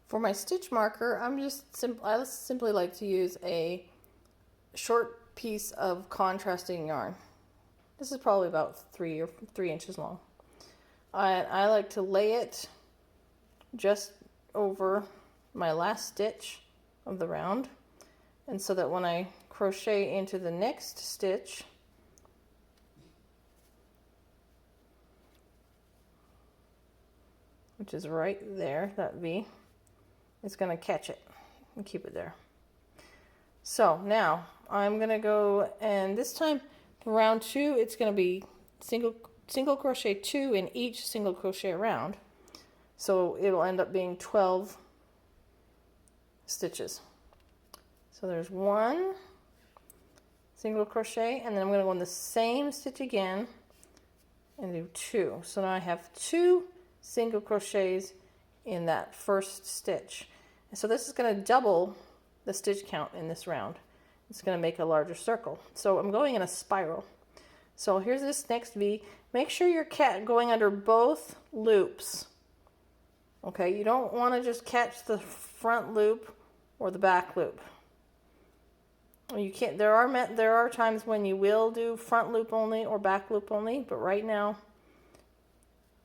For my stitch marker, I simply like to use a short piece of contrasting yarn. This is probably about 3 inches long. I like to lay it just over my last stitch of the round, and so that when I crochet into the next stitch, which is right there, that V, it's going to catch it and keep it there. So now I'm going to go, and this time for round 2, it's going to be single crochet 2 in each single crochet round. So it'll end up being 12 stitches. So there's 1 single crochet, and then I'm going to go in the same stitch again and do 2. So now I have 2 single crochets in that first stitch. And so this is going to double the stitch count in this round. It's going to make a larger circle. So I'm going in a spiral. So here's this next V. Make sure you're going under both loops. Okay, you don't want to just catch the front loop or the back loop. You can't. There are times when you will do front loop only or back loop only, but right now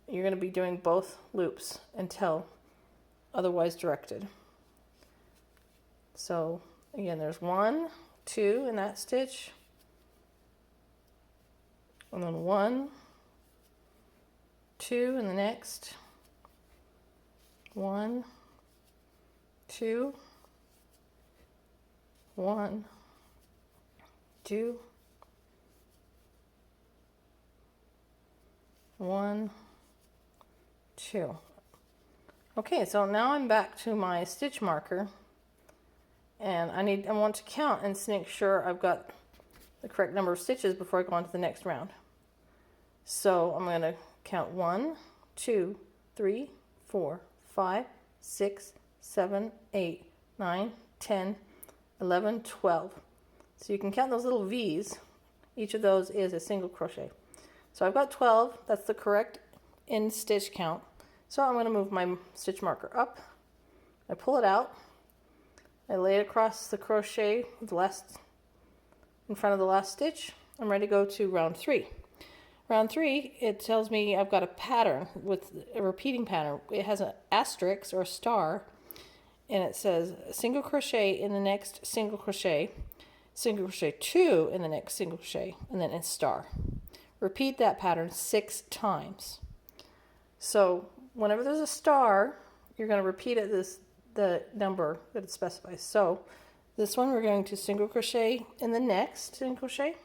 you're going to be doing both loops until otherwise directed. So again, there's 1, 2 in that stitch, and then 1, 2 in the next, 1, 2, 1, 2, 1, 2. Okay, so now I'm back to my stitch marker, and I want to count and make sure I've got the correct number of stitches before I go on to the next round. So I'm going to count 1, 2, 3, 4, 5, 6, 7, 8, 9, 10, 11, 12. So you can count those little V's. Each of those is a single crochet. So I've got 12. That's the correct end stitch count. So I'm going to move my stitch marker up. I pull it out. I lay it across the crochet in front of the last stitch. I'm ready to go to round 3. Round 3, it tells me I've got a pattern with a repeating pattern. It has an asterisk or a star, and it says single crochet in the next single crochet 2 in the next single crochet, and then a star. Repeat that pattern 6 times. So whenever there's a star, you're going to repeat it the number that it specifies. So this one, we're going to single crochet in the next single crochet,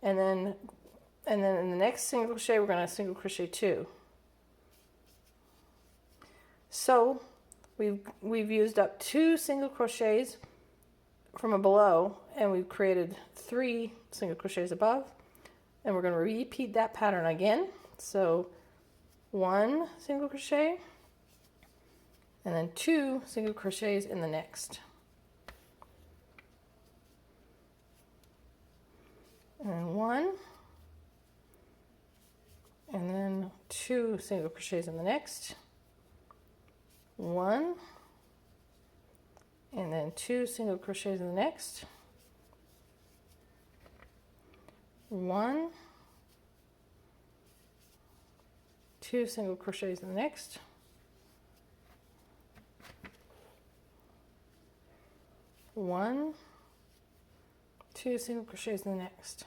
and then in the next single crochet we're going to single crochet 2. So we've used up 2 single crochets from below, and we've created 3 single crochets above, and we're going to repeat that pattern again. So 1 single crochet, and then 2 single crochets in the next, and then 1, and then 2 single crochets in the next, 1, and then 2 single crochets in the next, 1, 2 single crochets in the next, 1, 2 single crochets in the next.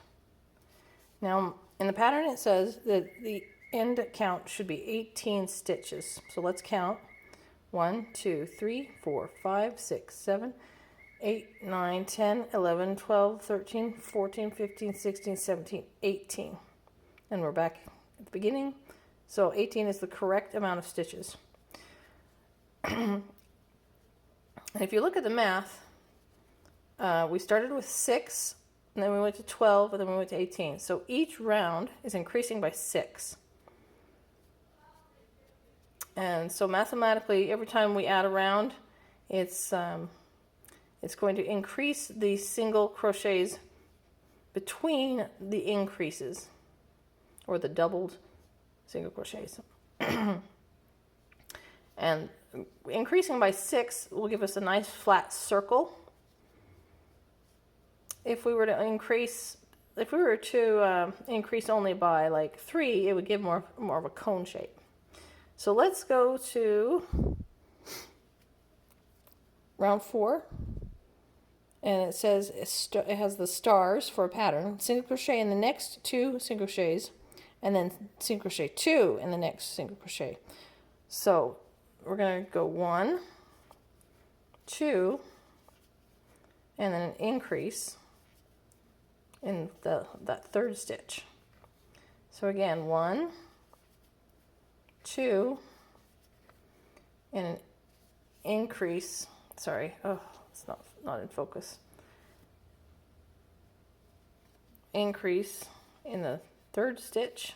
Now in the pattern it says that the end count should be 18 stitches. So let's count. 1, 2, 3, 4, 5, 6, 7, 8, 9, 10, 11, 12, 13, 14, 15, 16, 17, 18. And we're back at the beginning. So 18 is the correct amount of stitches. And if you look at the math, we started with 6, and then we went to 12, and then we went to 18. So each round is increasing by 6. And so mathematically, every time we add a round, it's going to increase the single crochets between the increases, or the doubled single crochets. And increasing by 6 will give us a nice flat circle. If we were to increase only by like 3, it would give more of a cone shape. So let's go to round 4, and it says it has the stars for a pattern. Single crochet in the next 2 single crochets, and then single crochet 2 in the next single crochet. So we're going to go 1, 2, and then an increase in that third stitch. So again, 1, 2, and an increase. Sorry, oh, it's not in focus. Increase in the third stitch.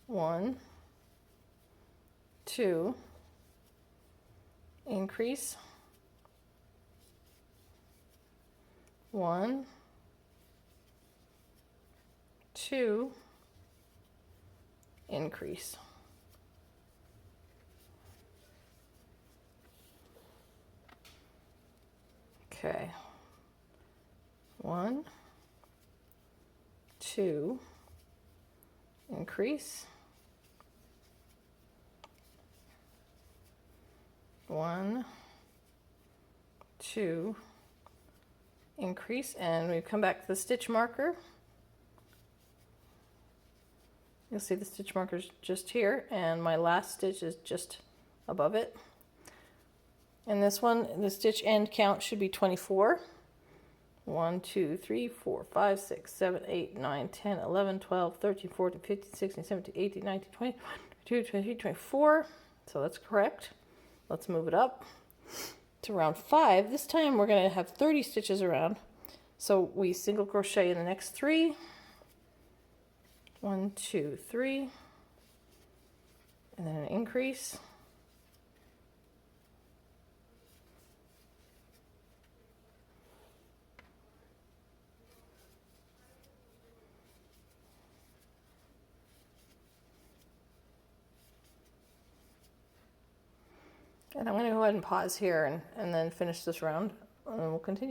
1, 2, increase. 1, 2, increase. Okay. 1, 2, increase. 1, 2, increase, and we come back to the stitch marker. You'll see the stitch marker's just here, and my last stitch is just above it. And this one, the stitch end count should be 24. 1, 2, 3, 4, 5, 6, 7, 8, 9, 10, 11, 12, 13, 14, 15, 16, 17, 18, 19, 20, 22, 23, 24. So that's correct. Let's move it up to round 5. This time we're going to have 30 stitches around. So we single crochet in the next 3. 1, 2, 3, and then an increase. And I'm going to go ahead and pause here and then finish this round, and then we'll continue.